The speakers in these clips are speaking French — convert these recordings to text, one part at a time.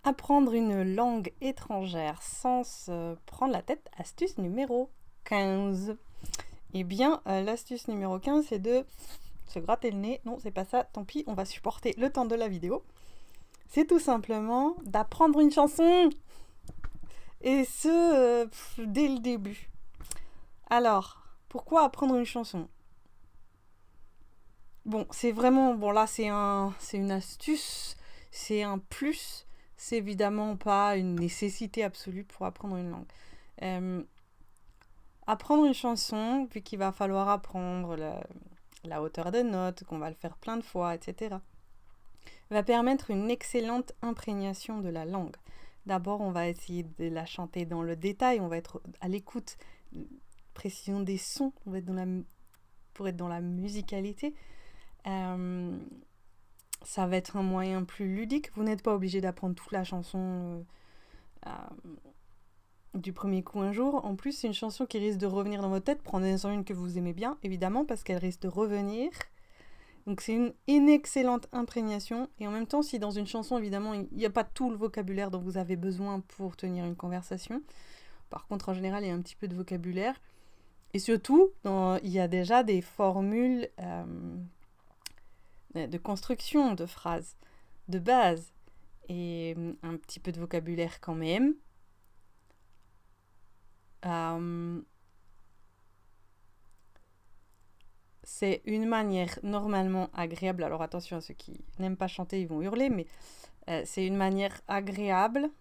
Apprendre une langue étrangère sans se prendre la tête, astuce numéro 15. Eh bien, l'astuce numéro 15, c'est de se gratter le nez. Non, c'est pas ça, tant pis, on va supporter le temps de la vidéo. C'est tout simplement d'apprendre une chanson. Et ce, dès le début. Alors, pourquoi apprendre une chanson? Bon, c'est vraiment... Bon, là, c'est une astuce, c'est un plus. C'est évidemment pas une nécessité absolue pour apprendre une langue. Apprendre une chanson, vu qu'il va falloir apprendre la hauteur des notes, qu'on va le faire plein de fois, etc., va permettre une excellente imprégnation de la langue. D'abord, on va essayer de la chanter dans le détail, on va être à l'écoute, précision des sons, on va être pour être dans la musicalité. Ça va être un moyen plus ludique. Vous n'êtes pas obligé d'apprendre toute la chanson du premier coup un jour. En plus, c'est une chanson qui risque de revenir dans votre tête. Prenez-en une que vous aimez bien, évidemment, parce qu'elle risque de revenir. Donc c'est une excellente imprégnation. Et en même temps, si dans une chanson, évidemment, il n'y a pas tout le vocabulaire dont vous avez besoin pour tenir une conversation. Par contre, en général, il y a un petit peu de vocabulaire. Et surtout, il y a déjà des formules de construction de phrases, de base. Et un petit peu de vocabulaire quand même. C'est une manière normalement agréable, alors attention à ceux qui n'aiment pas chanter, ils vont hurler, mais c'est une manière agréable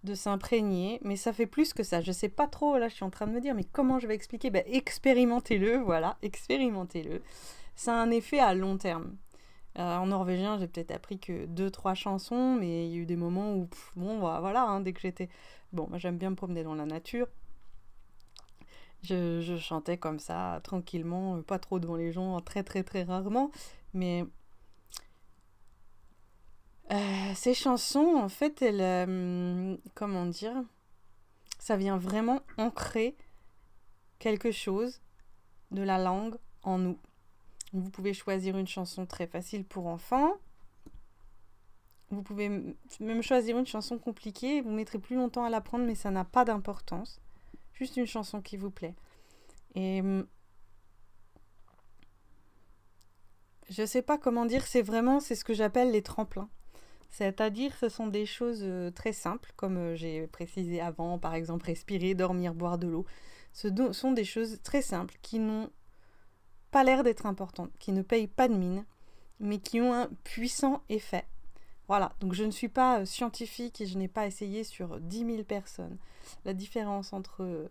de s'imprégner, mais ça fait plus que ça. Je sais pas trop, là je suis en train de me dire, mais comment je vais expliquer? Expérimentez-le, voilà, expérimentez-le. Ça a un effet à long terme. En norvégien, j'ai peut-être appris que 2-3 chansons, mais il y a eu des moments où, voilà, hein, dès que j'étais... Bon, moi j'aime bien me promener dans la nature. Je chantais comme ça, tranquillement, pas trop devant les gens, très très très rarement. Mais ces chansons, en fait, comment dire, ça vient vraiment ancrer quelque chose de la langue en nous. Vous pouvez choisir une chanson très facile pour enfants. Vous pouvez même choisir une chanson compliquée. Vous mettrez plus longtemps à l'apprendre, mais ça n'a pas d'importance. Juste une chanson qui vous plaît. Et je sais pas comment dire, c'est ce que j'appelle les tremplins. C'est-à-dire, ce sont des choses très simples, comme j'ai précisé avant, par exemple respirer, dormir, boire de l'eau. Ce sont des choses très simples qui n'ont pas l'air d'être importantes, qui ne payent pas de mine, mais qui ont un puissant effet. Voilà, donc je ne suis pas scientifique et je n'ai pas essayé sur 10 000 personnes. La différence entre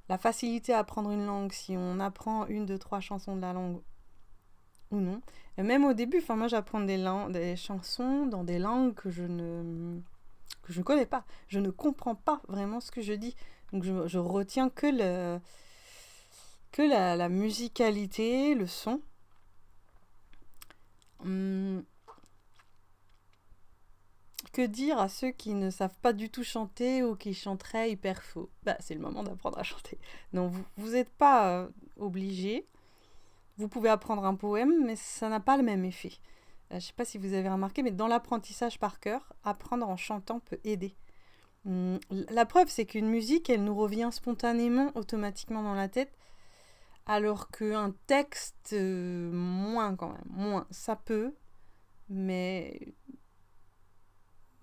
la facilité à apprendre une langue, si on apprend 1, 2, 3 chansons de la langue ou non. Et même au début, moi j'apprends des chansons dans des langues que je ne connais pas. Je ne comprends pas vraiment ce que je dis. Donc je retiens que la musicalité, le son. Que dire à ceux qui ne savent pas du tout chanter ou qui chanteraient hyper faux? C'est le moment d'apprendre à chanter. Non, vous n'êtes pas obligé. Vous pouvez apprendre un poème, mais ça n'a pas le même effet. Je ne sais pas si vous avez remarqué, mais dans l'apprentissage par cœur, apprendre en chantant peut aider. La preuve, c'est qu'une musique, elle nous revient spontanément, automatiquement dans la tête, alors qu'un texte, moins quand même. Moins, ça peut, mais...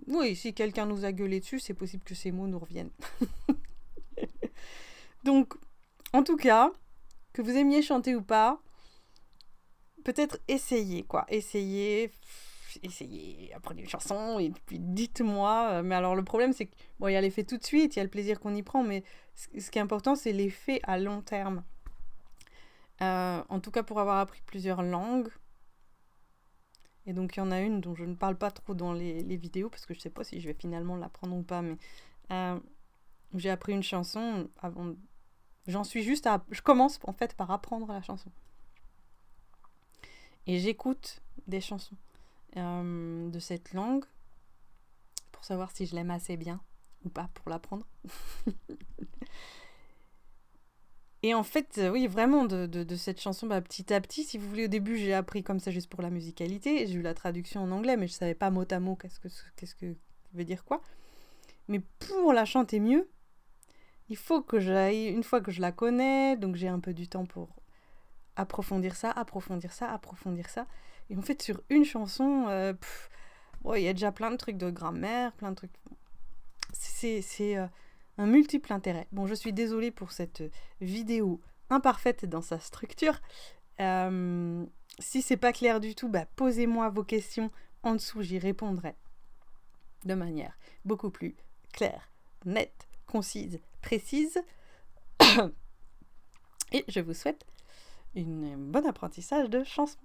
Oui, si quelqu'un nous a gueulé dessus, c'est possible que ces mots nous reviennent. Donc, en tout cas, que vous aimiez chanter ou pas, peut-être essayez, quoi. Essayez, apprenez une chanson et puis dites-moi. Mais alors le problème, c'est que il y a l'effet tout de suite, il y a le plaisir qu'on y prend, mais ce qui est important, c'est l'effet à long terme. En tout cas, pour avoir appris plusieurs langues, et donc il y en a une dont je ne parle pas trop dans les vidéos, parce que je ne sais pas si je vais finalement l'apprendre ou pas, mais j'ai appris une chanson avant... Je commence en fait par apprendre la chanson. Et j'écoute des chansons de cette langue pour savoir si je l'aime assez bien ou pas pour l'apprendre. Et en fait, oui, vraiment, de cette chanson, bah, petit à petit, si vous voulez, au début, j'ai appris comme ça juste pour la musicalité, et j'ai eu la traduction en anglais, mais je savais pas mot à mot qu'est-ce que veut dire quoi. Mais pour la chanter mieux, il faut que j'aille, une fois que je la connais, donc j'ai un peu du temps pour approfondir ça, approfondir ça, approfondir ça. Et en fait, sur une chanson, il y a déjà plein de trucs de grammaire, plein de trucs. C'est un multiple intérêt. Bon, je suis désolée pour cette vidéo imparfaite dans sa structure. Si c'est pas clair du tout, bah, posez-moi vos questions en dessous, j'y répondrai de manière beaucoup plus claire, nette, concise, précise. Et je vous souhaite un bon apprentissage de chanson.